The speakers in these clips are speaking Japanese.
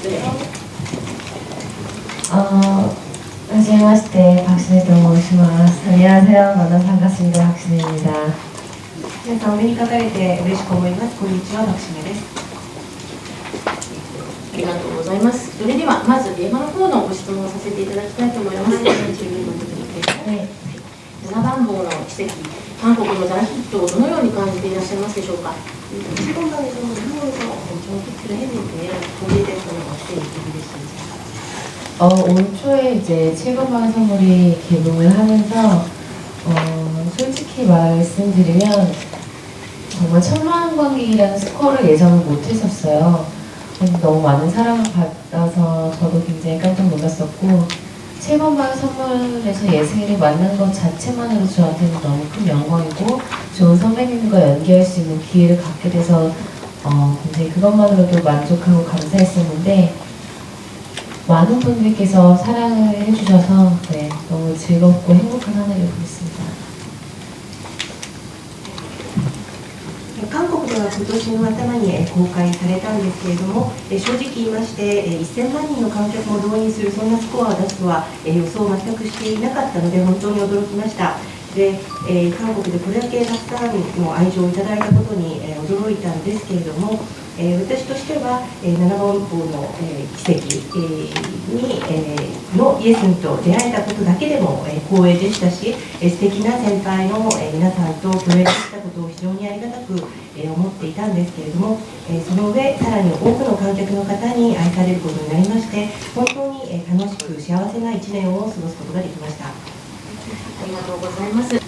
はじめまして、박신혜と申します。안녕하세요。반갑습니다。박신혜입니다。皆さんお目にかかれて嬉しく思います。こんにちは、박신혜です。ありがとうございます。それではまず電話の方のご質問をさせていただきたいと思います。7番号の奇跡、韓国の大ヒットをどのように感じていらっしゃいますでしょうか。올 초에 이제 7번방의 선물이 개봉을 하면서 솔직히 말씀드리면 정말 1000만 관객이라는 스코어를 예상을 못했었어요. 너무 많은 사랑을 받아서 저도 굉장히 깜짝 놀랐었고 7번방의 선물에서 예승이를 만난 것 자체만으로 저한테는 너무 큰 영광이고 좋은 선배님과 연기할 수 있는 기회를 갖게 돼서 굉장히 그것만으로도 만족하고 감사했었는데 많은 분들께서 사랑을 해주셔서 너무 즐겁고 행복한 한 해를 보냈습니다. 韓国では今年の頭に公開されたんですけれども、正直言いまして1000万人の観客も動員するそんなスコアを出すとは予想を全くしていなかったので本当に驚きました。で、韓国でこれだけたくさんの愛情をいただいたことに驚いたんですけれども、私としては7番法の奇跡のイエスンと出会えたことだけでも光栄でしたし、素敵な先輩の皆さんと共演できたことを非常にありがたく思っていたんですけれども、その上さらに多くの観客の方に愛されることになりまして、本当に楽しく幸せな1年を過ごすことができました。ありがとうございます。い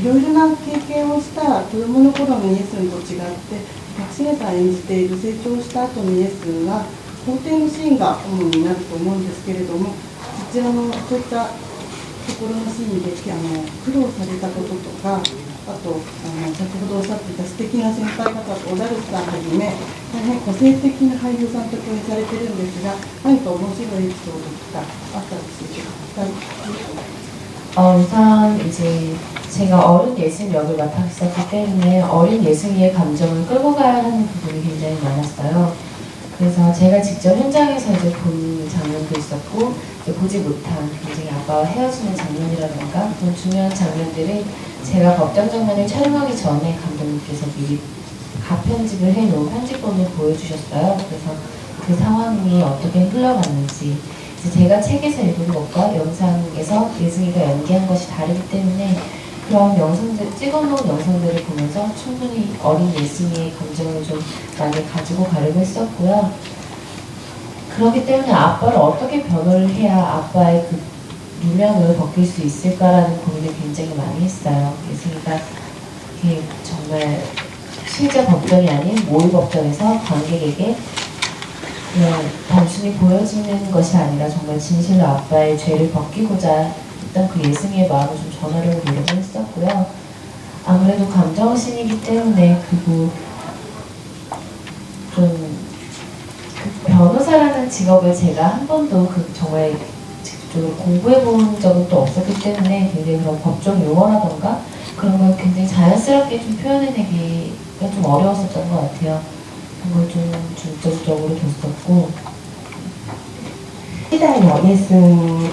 ろいろな経験をした子どもの頃のイエスンと違って、박신혜さん演じている成長した後のイエスンは法廷のシーンが主になると思うんですけれども、そちらのそういったところのシーンで苦労されたこととか、あと先ほどおっしゃっていた素敵な先輩方とオダルスさんはじめ大変個性的な俳優さんと共演されてるんですが、何か面白いエピソードとかあったりしてください。 우선 이제 제가 어린 예승 역을 맡았었기 때문에 어린 예승이의 감정을 끌고 가야 하는 부분이 굉장히 많았어요. 그래서 제가 직접 현장에서 이제 본 장면도 있었고 보지 못한 굉장히 아빠와 헤어지는 장면이라던가 그런 중요한 장면들을 제가 법정 장면을 촬영하기 전에 감독님께서 미리 가편집을 해놓은 편집본을 보여주셨어요. 그래서 그 상황이 어떻게 흘러갔는지 제가 책에서 읽은 것과 영상에서 예승이가 연기한 것이 다르기 때문에 그런 영상들, 찍어놓은 영상들을 보면서 충분히 어린 예승이의 감정을 좀 많이 가지고 가려고 했었고요. 그렇기 때문에 아빠를 어떻게 변호를 해야 아빠의 그 누명을 벗길 수 있을까라는 고민을 굉장히 많이 했어요. 예승이가 정말 실제 법정이 아닌 모의 법정에서 관객에게 단순히 보여지는 것이 아니라 정말 진실로 아빠의 죄를 벗기고자 했던 그 예승이의 마음을 좀 전하려고 노력을 했었고요. 아무래도 감정신이기 때문에 그리고 좀 그 변호사라는 직업을 제가 한 번도 정말 직접적으로 공부해본 적은 또 없었기 때문에 굉장히 그런 법정 용어라던가 그런 걸 굉장히 자연스럽게 좀 표현해내기가 좀 어려웠었던 것 같아요. 그걸 좀 중점적으로 뒀었고 時代のイエス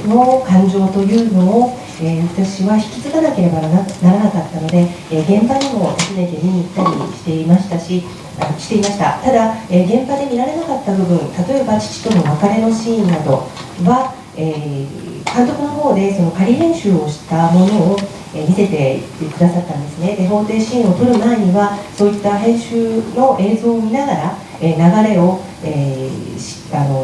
の感情というのを、私は引き継がなければならなかったので、現場にも訪ねて見に行ったりしていました。ただ、現場で見られなかった部分、例えば父との別れのシーンなどは、監督の方でその仮編集をしたものを見せてくださったんですね。で、法廷シーンを撮る前にはそういった編集の映像を見ながら流れを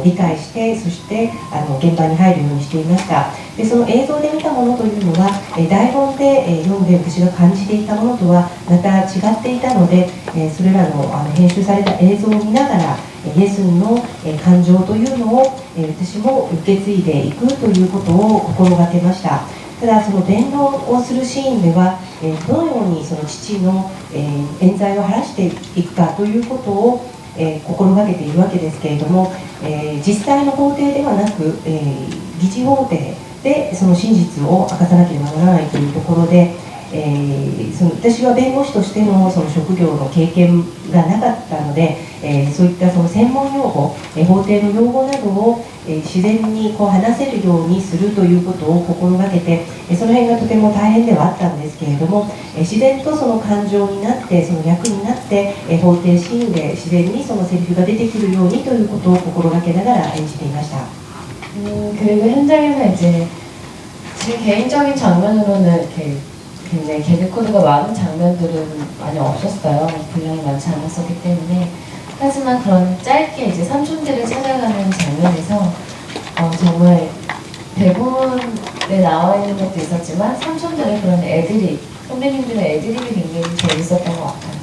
理解して、そして現場に入るようにしていました。で、その映像で見たものというのは台本で読んで私が感じていたものとはまた違っていたので、それらの編集された映像を見ながらイエスンの感情というのを私も受け継いでいくということを心がけました。ただその弁論をするシーンではどのようにその父の冤罪を晴らしていくかということを心がけているわけですけれども、実際の法廷ではなく議事法廷でその真実を明かさなければならないというところで、私は弁護士としてのその職業の経験がなかったので、そういったその専門用語、法廷の用語などを、自然にこう話せるようにするということを心がけて、その辺がとても大変ではあったんですけれども、自然とその感情になってその役になって、法廷シーンで自然にそのセリフが出てくるようにということを心がけながら演じていました。 그리고 현장에서 이제 제 개인적인 장면으로는 이렇게 굉장히 개그 코드가 많은 장면들은 많이 없었어요. 분량이 많지 않았었기 때문에. 하지만 그런 짧게 이제 삼촌들을 찾아가는 장면에서 정말 대본에 나와 있는 것도 있었지만 삼촌들의 그런 애드립, 선배님들의 애드립이 굉장히 재밌었던 것 같아요.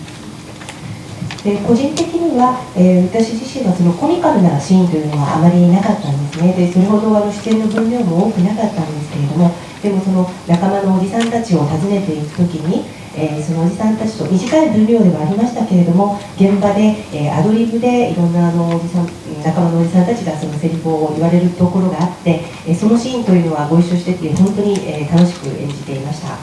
で個人的には、私自身はそのコミカルなシーンというのはあまりなかったんですね。でそれほど出演の分量も多くなかったんですけれども、でもその仲間のおじさんたちを訪ねていくときに、そのおじさんたちと短い分量ではありましたけれども、現場で、アドリブでいろんなおじさん仲間のおじさんたちがそのセリフを言われるところがあって、そのシーンというのはご一緒してて本当に、楽しく演じていました。